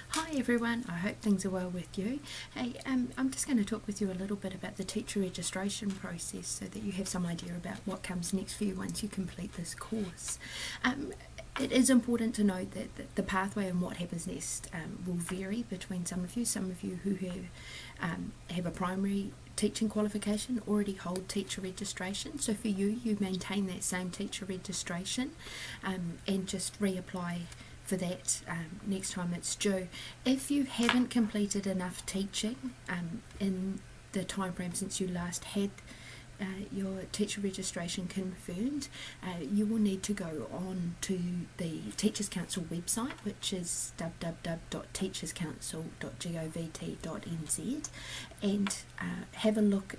Hi everyone, I hope things are well with you. Hey, I'm just going to talk with you a little bit about the teacher registration process so that you have some idea about what comes next for you once you complete this course. It is important to note that the pathway and what happens next will vary between some of you. Some of you who have a primary teaching qualification already hold teacher registration. So for you, you maintain that same teacher registration and just reapply for that next time it's due. If you haven't completed enough teaching in the time frame since you last had your teacher registration confirmed, you will need to go on to the Teachers Council website, which is www.teacherscouncil.govt.nz, and have a look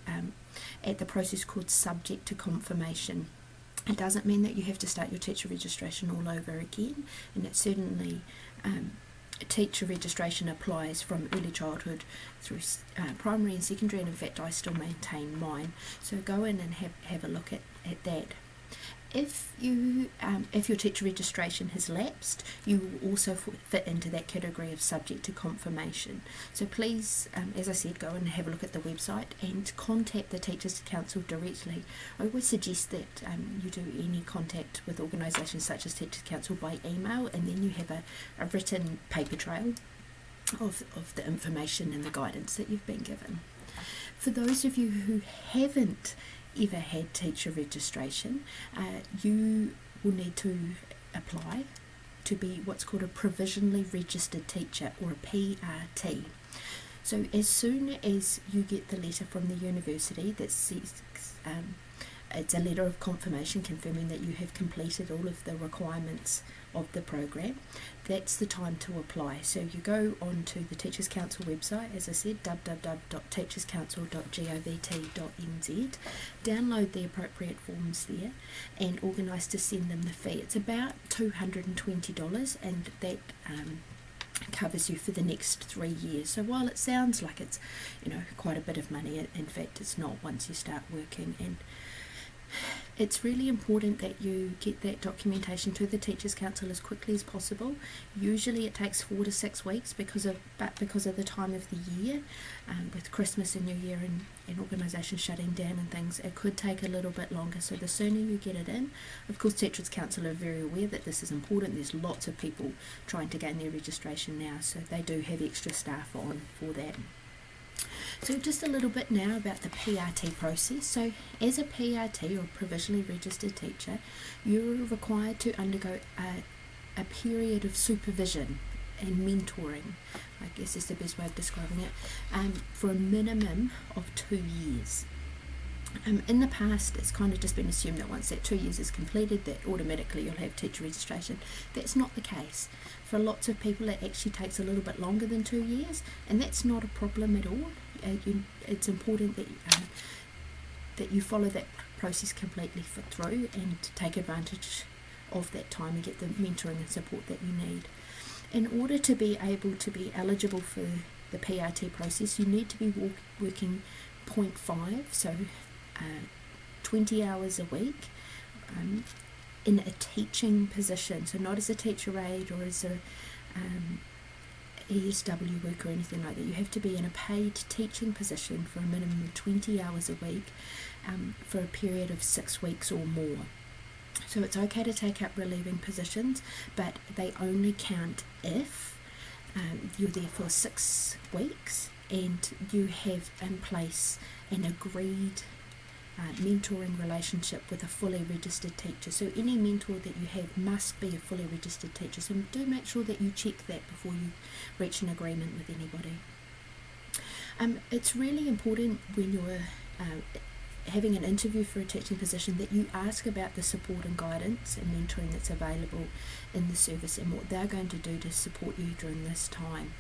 at the process called Subject to Confirmation. It doesn't mean that you have to start your teacher registration all over again, and it certainly teacher registration applies from early childhood through primary and secondary, and in fact I still maintain mine, so go in and have a look at that. If your teacher registration has lapsed, you will also fit into that category of subject to confirmation. So please, as I said, go and have a look at the website and contact the Teachers Council directly. I always suggest that you do any contact with organisations such as Teachers Council by email, and then you have a written paper trail of the information and the guidance that you've been given. For those of you who haven't ever had teacher registration, you will need to apply to be what's called a provisionally registered teacher, or a PRT. So as soon as you get the letter from the university that says it's a letter of confirmation confirming that you have completed all of the requirements of the program, that's the time to apply. So you go on to the Teachers Council website, as I said, www.teacherscouncil.govt.nz, download the appropriate forms there and organise to send them the fee. It's about $220, and that covers you for the next 3 years. So while it sounds like it's quite a bit of money, in fact it's not once you start working. And it's really important that you get that documentation to the Teachers Council as quickly as possible. Usually it takes 4 to 6 weeks because of the time of the year, with Christmas and New Year and organisations shutting down and things, it could take a little bit longer. So the sooner you get it in, of course Teachers Council are very aware that this is important. There's lots of people trying to gain their registration now, so they do have extra staff on for that. So just a little bit now about the PRT process. So as a PRT, or provisionally registered teacher, you're required to undergo a period of supervision and mentoring, I guess is the best way of describing it, for a minimum of 2 years. In the past, it's kind of just been assumed that once that 2 years is completed, that automatically you'll have teacher registration. That's not the case. For lots of people, it actually takes a little bit longer than 2 years, and that's not a problem at all. It's important that you follow that process completely through and take advantage of that time and get the mentoring and support that you need. In order to be able to be eligible for the PRT process, you need to be working 0.5, so 20 hours a week in a teaching position, so not as a teacher aide or as a ESW worker or anything like that. You have to be in a paid teaching position for a minimum of 20 hours a week for a period of 6 weeks or more. So it's okay to take up relieving positions, but they only count if you're there for 6 weeks and you have in place an agreed mentoring relationship with a fully registered teacher. So any mentor that you have must be a fully registered teacher. So do make sure that you check that before you reach an agreement with anybody. It's really important when you're having an interview for a teaching position that you ask about the support and guidance and mentoring that's available in the service and what they're going to do to support you during this time.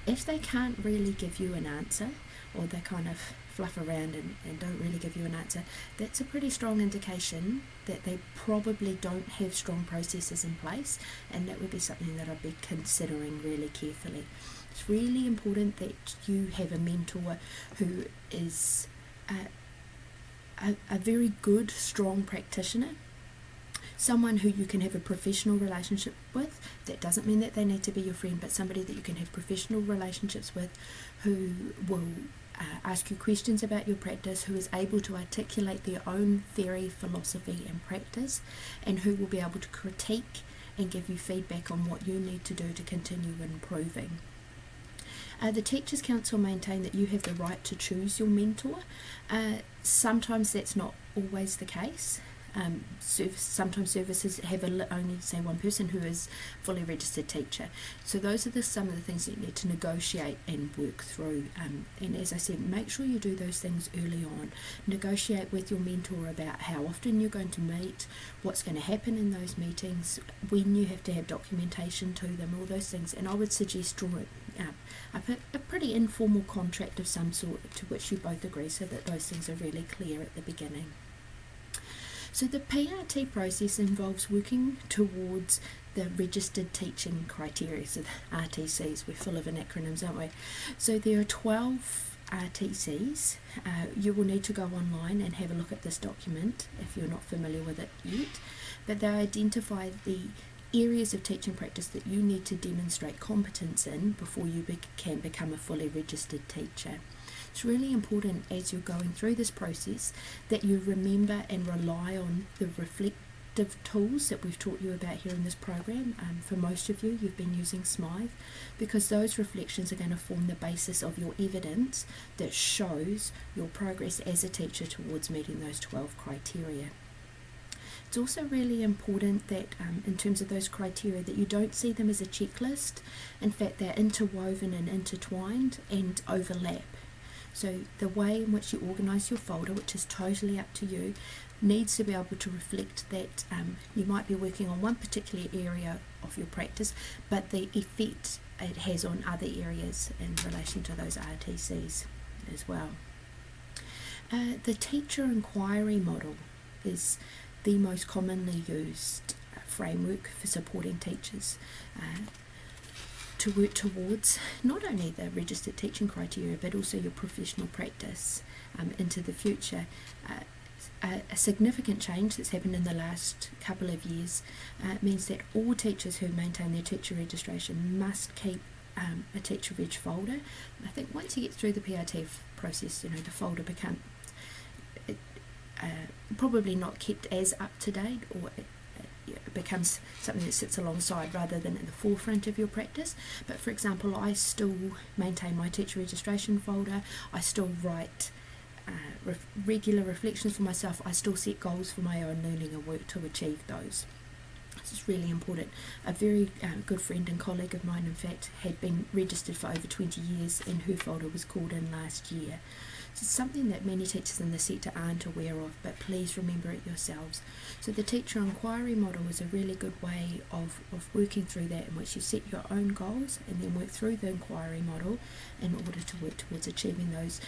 If they can't really give you an answer, or they kind of fluff around and don't really give you an answer, that's a pretty strong indication that they probably don't have strong processes in place, and that would be something that I'd be considering really carefully. It's really important that you have a mentor who is a very good, strong practitioner, someone who you can have a professional relationship with. That doesn't mean that they need to be your friend, but somebody that you can have professional relationships with, who will ask you questions about your practice, who is able to articulate their own theory, philosophy and practice, and who will be able to critique and give you feedback on what you need to do to continue improving. The Teachers Council maintain that you have the right to choose your mentor. Sometimes that's not always the case. Sometimes services have only, say, one person who is fully registered teacher. So those are some of the things that you need to negotiate and work through. And as I said, make sure you do those things early on. Negotiate with your mentor about how often you're going to meet, what's going to happen in those meetings, when you have to have documentation to them, all those things. And I would suggest drawing a pretty informal contract of some sort to which you both agree, so that those things are really clear at the beginning. So the PRT process involves working towards the registered teaching criteria, so the RTCs. We're full of acronyms, aren't we? So there are 12 RTCs. You will need to go online and have a look at this document if you're not familiar with it yet, but they identify the areas of teaching practice that you need to demonstrate competence in before you can become a fully registered teacher. It's really important as you're going through this process that you remember and rely on the reflective tools that we've taught you about here in this program. For most of you, you've been using Smythe, because those reflections are going to form the basis of your evidence that shows your progress as a teacher towards meeting those 12 criteria. It's also really important that in terms of those criteria, that you don't see them as a checklist. In fact, they're interwoven and intertwined and overlap. So the way in which you organise your folder, which is totally up to you, needs to be able to reflect that you might be working on one particular area of your practice, but the effect it has on other areas in relation to those RTCs as well. The teacher inquiry model is the most commonly used framework for supporting teachers to work towards not only the registered teaching criteria, but also your professional practice into the future. A significant change that's happened in the last couple of years means that all teachers who maintain their teacher registration must keep a teacher reg folder. And I think once you get through the PRT process, the folder becomes probably not kept as up to date, or it becomes something that sits alongside rather than at the forefront of your practice. But for example, I still maintain my teacher registration folder. I still write regular reflections for myself. I still set goals for my own learning and work to achieve those. This is really important. A very good friend and colleague of mine, in fact, had been registered for over 20 years, and her folder was called in last year. So it's something that many teachers in the sector aren't aware of, but please remember it yourselves. So the teacher inquiry model is a really good way of working through that, in which you set your own goals and then work through the inquiry model in order to work towards achieving those,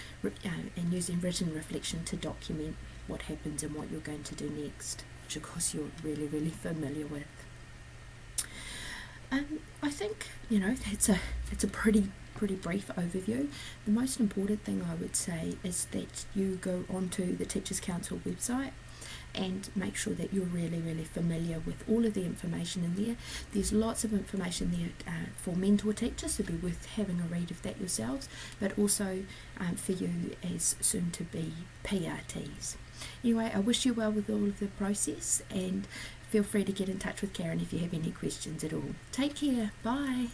and using written reflection to document what happens and what you're going to do next, which of course you're really, really familiar with. I think, it's a pretty brief overview. The most important thing I would say is that you go onto the Teachers Council website and make sure that you're really, really familiar with all of the information in there. There's lots of information there for mentor teachers, so it'd be worth having a read of that yourselves, but also for you as soon-to-be PRTs. Anyway, I wish you well with all of the process, and feel free to get in touch with Karen if you have any questions at all. Take care. Bye.